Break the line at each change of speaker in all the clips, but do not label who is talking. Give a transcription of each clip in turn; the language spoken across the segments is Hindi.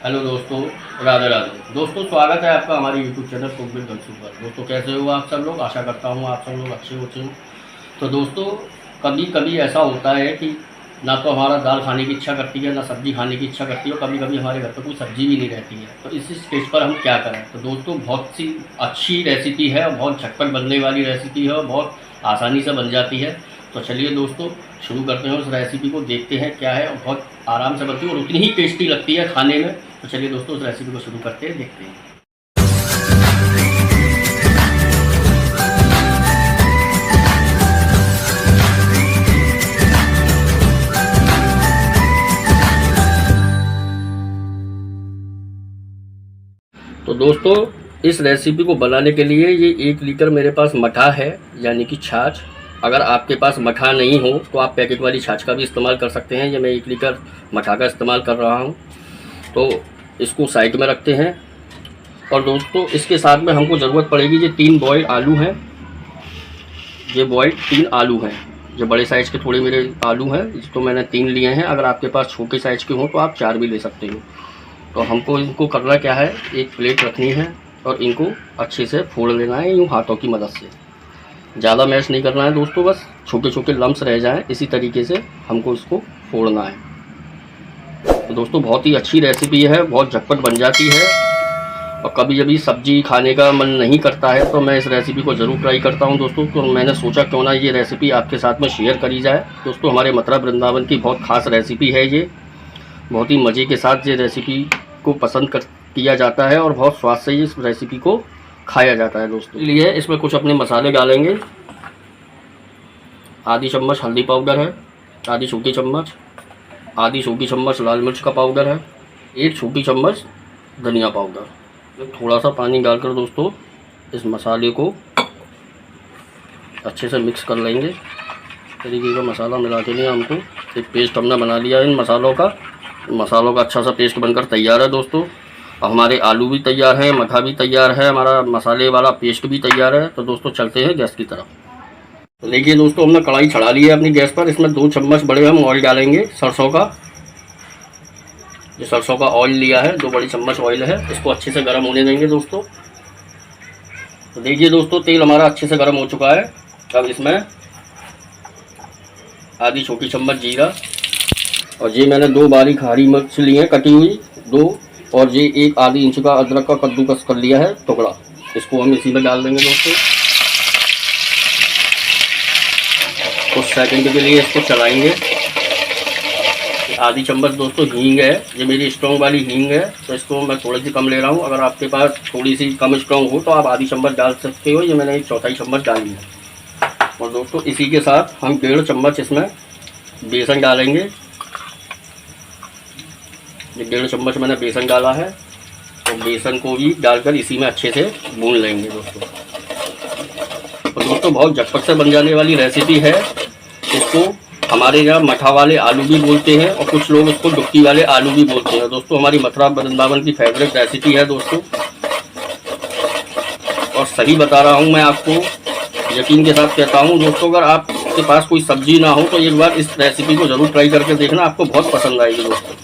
हेलो दोस्तों, राधे राधे। दोस्तों, स्वागत है आपका हमारे YouTube channel cook with Dakshu पर। दोस्तों, कैसे हो आप सब लोग? आशा करता हूँ आप सब लोग अच्छे होते हो। तो दोस्तों, कभी कभी ऐसा होता है कि ना तो हमारा दाल खाने की इच्छा करती है, ना सब्ज़ी खाने की इच्छा करती है, और कभी कभी हमारे घर पर कोई सब्ज़ी भी नहीं रहती है। तो इस स्टेज पर हम क्या करें? तो दोस्तों, बहुत सी अच्छी रेसिपी है और बहुत झटपट बनने वाली रेसिपी है और बहुत आसानी से बन जाती है। तो चलिए दोस्तों, शुरू करते हैं उस रेसिपी को, देखते हैं क्या है। और बहुत आराम से बनती है और उतनी ही टेस्टी लगती है खाने में। तो चलिए दोस्तों, उस रेसिपी को शुरू करते हैं, देखते हैं। तो दोस्तों, इस रेसिपी को बनाने के लिए ये 1 लीटर मेरे पास मठा है, यानी कि छाछ। अगर आपके पास मठा नहीं हो तो आप पैकेट वाली छाछ का भी इस्तेमाल कर सकते हैं। ये मैं 1 लीटर मठा का इस्तेमाल कर रहा हूँ। तो इसको साइड में रखते हैं। और दोस्तों, इसके साथ में हमको ज़रूरत पड़ेगी, ये 3 बॉयल्ड आलू हैं। ये बॉयल्ड 3 आलू हैं। जो बड़े साइज़ के थोड़े मेरे आलू हैं, तो मैंने 3 लिए हैं। अगर आपके पास छोटे साइज़ के हों तो आप 4 भी ले सकते हो। तो हमको इनको करना क्या है, एक प्लेट रखनी है और इनको अच्छे से फोड़ लेना है, यूँ हाथों की मदद से। ज़्यादा मैश नहीं करना है दोस्तों, बस छोटे छोटे लम्स रह जाएं, इसी तरीके से हमको इसको फोड़ना है। तो दोस्तों, बहुत ही अच्छी रेसिपी है, बहुत झटपट बन जाती है। और कभी कभी सब्जी खाने का मन नहीं करता है तो मैं इस रेसिपी को ज़रूर ट्राई करता हूं दोस्तों। तो मैंने सोचा क्यों ना ये रेसिपी आपके साथ में शेयर करी जाए। दोस्तों, हमारे मथुरा वृंदावन की बहुत ख़ास रेसिपी है ये। बहुत ही मज़े के साथ ये रेसिपी को पसंद किया जाता है और बहुत स्वाद से इस रेसिपी को खाया जाता है दोस्तों। इसलिए इसमें कुछ अपने मसाले डालेंगे। आधी चम्मच हल्दी पाउडर है, आधी छोटी चम्मच, आधी छोटी चम्मच लाल मिर्च का पाउडर है, 1 छोटी चम्मच धनिया पाउडर। थोड़ा सा पानी डालकर दोस्तों इस मसाले को अच्छे से मिक्स कर लेंगे। तरीके का मसाला मिला के लिए हमको एक पेस्ट हमने बना लिया है इन मसालों का अच्छा सा पेस्ट बनकर तैयार है दोस्तों। और हमारे आलू भी तैयार हैं, मठा भी तैयार है, हमारा मसाले वाला पेस्ट भी तैयार है। तो दोस्तों, चलते हैं गैस की तरफ। तो देखिए दोस्तों, हमने कढ़ाई चढ़ा ली है अपनी गैस पर। इसमें 2 चम्मच बड़े हम ऑयल डालेंगे सरसों का। ये सरसों का ऑयल लिया है, 2 बड़ी चम्मच ऑयल है। इसको अच्छे से गर्म होने देंगे दोस्तों। तो देखिए दोस्तों, तेल हमारा अच्छे से गर्म हो चुका है। अब इसमें आधी छोटी चम्मच जीरा, और ये मैंने 2 बारीक हरी मिर्च ली है कटी हुई 2, और ये 1 आधी इंच का अदरक का कद्दूकस कर लिया है टुकड़ा। इसको हम इसी में डाल देंगे दोस्तों। कुछ सेकंड के लिए इसको चलाएंगे। आधी चम्मच दोस्तों हींग है, ये मेरी स्ट्रॉन्ग वाली हींग है, तो इसको मैं थोड़ी सी कम ले रहा हूँ। अगर आपके पास थोड़ी सी कम स्ट्रॉन्ग हो तो आप आधी चम्मच डाल सकते हो। ये मैंने 1/4 चम्मच डाली है। और दोस्तों, इसी के साथ हम 1.5 चम्मच इसमें बेसन डालेंगे। ये 1.5 चम्मच मैंने बेसन डाला है। तो बेसन को भी डालकर इसी में अच्छे से भून लेंगे दोस्तों। और दोस्तों, बहुत झटपट से बन जाने वाली रेसिपी है। इसको हमारे यहाँ मठा वाले आलू भी बोलते हैं और कुछ लोग इसको डुबकी वाले आलू भी बोलते हैं दोस्तों। हमारी मथुरा वृंदावन की फेवरेट रेसिपी है दोस्तों। और सही बता रहा हूँ मैं आपको, यकीन के साथ कहता हूँ दोस्तों, अगर आपके पास कोई सब्जी ना हो तो एक बार इस रेसिपी को ज़रूर ट्राई करके देखना, आपको बहुत पसंद आएगी दोस्तों।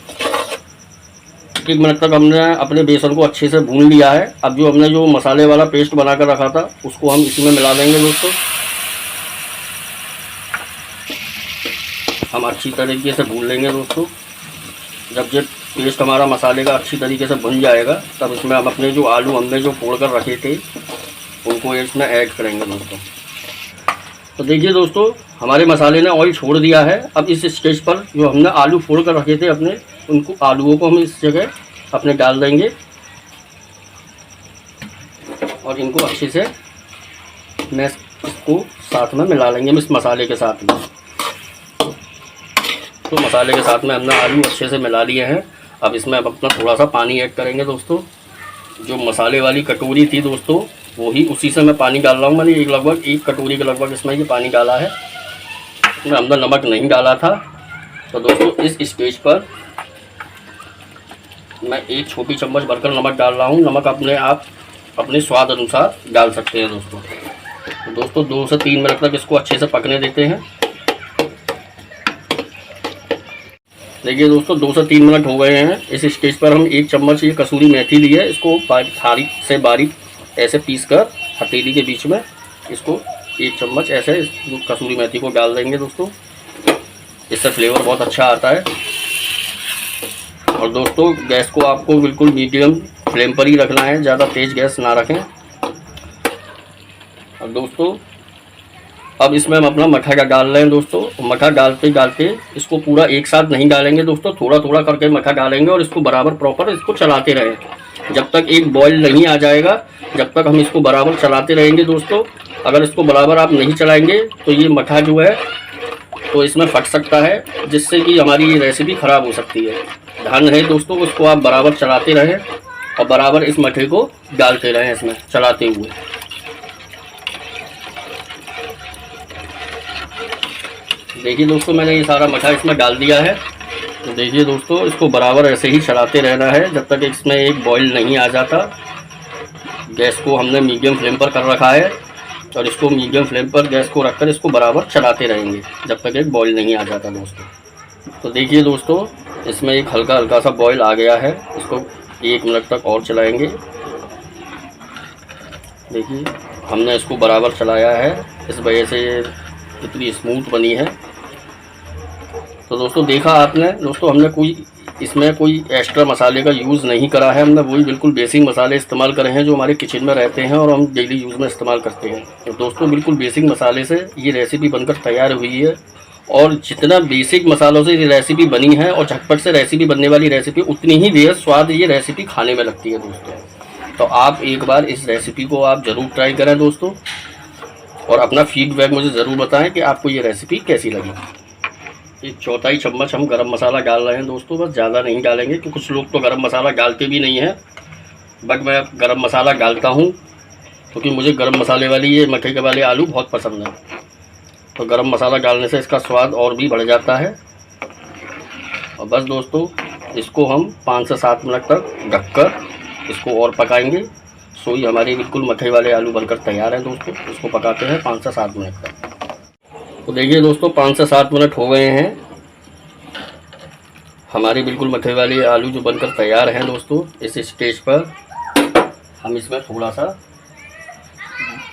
1 मिनट तक हमने अपने बेसन को अच्छे से भून लिया है। अब जो हमने जो मसाले वाला पेस्ट बना कर रखा था उसको हम इसी में मिला देंगे दोस्तों। हम अच्छी तरीके से भून लेंगे दोस्तों। जब ये पेस्ट हमारा मसाले का अच्छी तरीके से भुन जाएगा, तब इसमें हम अपने जो आलू हमने जो फोड़ कर रखे थे उनको इसमें ऐड करेंगे दोस्तों। तो देखिए दोस्तों, हमारे मसाले ने ऑयल छोड़ दिया है। अब इस स्टेज पर जो हमने आलू फोड़ कर रखे थे अपने, उनको आलूओं को हम इस जगह अपने डाल देंगे और इनको अच्छे से मैं इसको साथ में मिला लेंगे इस मसाले के साथ में। तो मसाले के साथ में हमने आलू अच्छे से मिला लिए हैं। अब इसमें अब अपना थोड़ा सा पानी ऐड करेंगे दोस्तों। जो मसाले वाली कटोरी थी दोस्तों, वही उसी से मैं पानी डाल रहा हूँ। मैंने लगभग 1 कटोरी के लगभग इसमें ये पानी डाला है। इसमें हमने नमक नहीं डाला था। तो दोस्तों, इस स्टेज पर मैं 1 छोटी चम्मच भरकर नमक डाल रहा हूँ। नमक आप अपने स्वाद अनुसार डाल सकते हैं दोस्तों। तो दोस्तों, 2 से 3 मिनट तक इसको अच्छे से पकने देते हैं। देखिए दोस्तों 2 से 3 मिनट हो गए हैं। इस स्टेज पर हम 1 चम्मच ये कसूरी मेथी ली है, इसको बारीक से बारीक ऐसे पीस कर हथेली के बीच में इसको 1 चम्मच ऐसे कसूरी मेथी को डाल देंगे दोस्तों। इससे फ्लेवर बहुत अच्छा आता है। और दोस्तों गैस को आपको बिल्कुल मीडियम फ्लेम पर ही रखना है, ज़्यादा तेज़ गैस ना रखें। और दोस्तों अब इसमें हम अपना मठा का डाल रहे हैं दोस्तों। मठा डालते डालते इसको पूरा एक साथ नहीं डालेंगे दोस्तों, थोड़ा थोड़ा करके मठा डालेंगे और इसको बराबर प्रॉपर इसको चलाते रहें जब तक एक बॉयल नहीं आ जाएगा। जब तक हम इसको बराबर चलाते रहेंगे दोस्तों। अगर इसको बराबर आप नहीं चलाएंगे तो ये मठा जो है तो इसमें फट सकता है, जिससे कि हमारी ये रेसिपी ख़राब हो सकती है। ध्यान रहे दोस्तों, उसको आप बराबर चलाते रहें और बराबर इस मठे को डालते रहें इसमें चलाते हुए। देखिए दोस्तों मैंने ये सारा मठा इसमें डाल दिया है। तो देखिए दोस्तों इसको बराबर ऐसे ही चलाते रहना है जब तक इसमें एक बॉईल नहीं आ जाता। गैस को हमने मीडियम फ्लेम पर कर रखा है और इसको मीडियम फ्लेम पर गैस को रखकर इसको बराबर चलाते रहेंगे जब तक एक बॉईल नहीं आ जाता दोस्तों। तो देखिए दोस्तों इसमें एक हल्का हल्का सा बॉईल आ गया है। इसको 1 मिनट तक और चलाएँगे। देखिए हमने इसको बराबर चलाया है, इस वजह से ये इतनी स्मूथ बनी है। तो दोस्तों देखा आपने दोस्तों, हमने इसमें कोई एक्स्ट्रा मसाले का यूज़ नहीं करा है। हमने वही बिल्कुल बेसिक मसाले इस्तेमाल करे हैं जो हमारे किचन में रहते हैं और हम डेली यूज़ में इस्तेमाल करते हैं। तो दोस्तों बिल्कुल बेसिक मसाले से ये रेसिपी बनकर तैयार हुई है। और जितना बेसिक मसालों से ये रेसिपी बनी है और झटपट से रेसिपी बनने वाली रेसिपी, उतनी ही बेहद स्वाद ये रेसिपी खाने में लगती है दोस्तों। तो आप एक बार इस रेसिपी को आप ज़रूर ट्राई करें दोस्तों और अपना फीडबैक मुझे ज़रूर बताएं कि आपको ये रेसिपी कैसी लगी। 1/4 चम्मच हम गरम मसाला डाल रहे हैं दोस्तों, बस ज़्यादा नहीं डालेंगे क्योंकि कुछ लोग तो गरम मसाला डालते भी नहीं हैं, बट मैं गरम मसाला डालता हूँ क्योंकि मुझे गरम मसाले वाली ये मठे के वाले आलू बहुत पसंद है। तो गरम मसाला डालने से इसका स्वाद और भी बढ़ जाता है। और बस दोस्तों इसको हम 5 से 7 मिनट तक ढककर इसको और पकाएंगे। सो ये हमारे बिल्कुल मठे वाले आलू बनकर तैयार हैं दोस्तों। इसको पकाते हैं 5 से 7 मिनट तक। तो देखिए दोस्तों 5 से 7 मिनट हो गए हैं, हमारे बिल्कुल मठे वाले आलू जो बनकर तैयार हैं दोस्तों। इस स्टेज पर हम इसमें थोड़ा सा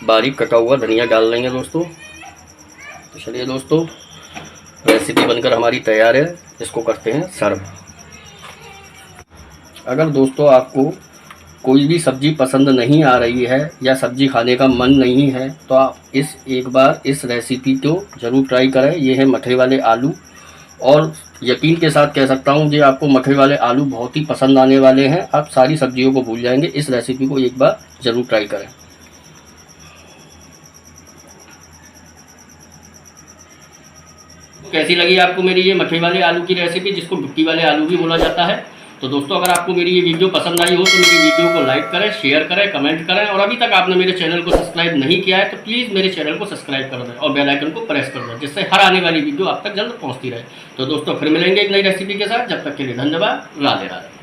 बारीक कटा हुआ धनिया डाल लेंगे दोस्तों। तो चलिए दोस्तों रेसिपी बनकर हमारी तैयार है, इसको करते हैं सर्व। अगर दोस्तों आपको कोई भी सब्ज़ी पसंद नहीं आ रही है या सब्ज़ी खाने का मन नहीं है तो आप एक बार इस रेसिपी को ज़रूर ट्राई करें। ये है मठे वाले आलू और यकीन के साथ कह सकता हूँ कि आपको मठे वाले आलू बहुत ही पसंद आने वाले हैं। आप सारी सब्जियों को भूल जाएंगे। इस रेसिपी को एक बार ज़रूर ट्राई करें। कैसी लगी आपको मेरी ये मठे वाले आलू की रेसिपी, जिसको भुट्टी वाले आलू भी बोला जाता है। तो दोस्तों अगर आपको मेरी ये वीडियो पसंद आई हो तो मेरी वीडियो को लाइक करें, शेयर करें, कमेंट करें और अभी तक आपने मेरे चैनल को सब्सक्राइब नहीं किया है तो प्लीज़ मेरे चैनल को सब्सक्राइब कर दें और बेल आइकन को प्रेस कर दें, जिससे हर आने वाली वीडियो आप तक जल्द पहुंचती रहे। तो दोस्तों फिर मिलेंगे एक नई रेसिपी के साथ। जब तक के लिए धन्यवाद। राधे राधे।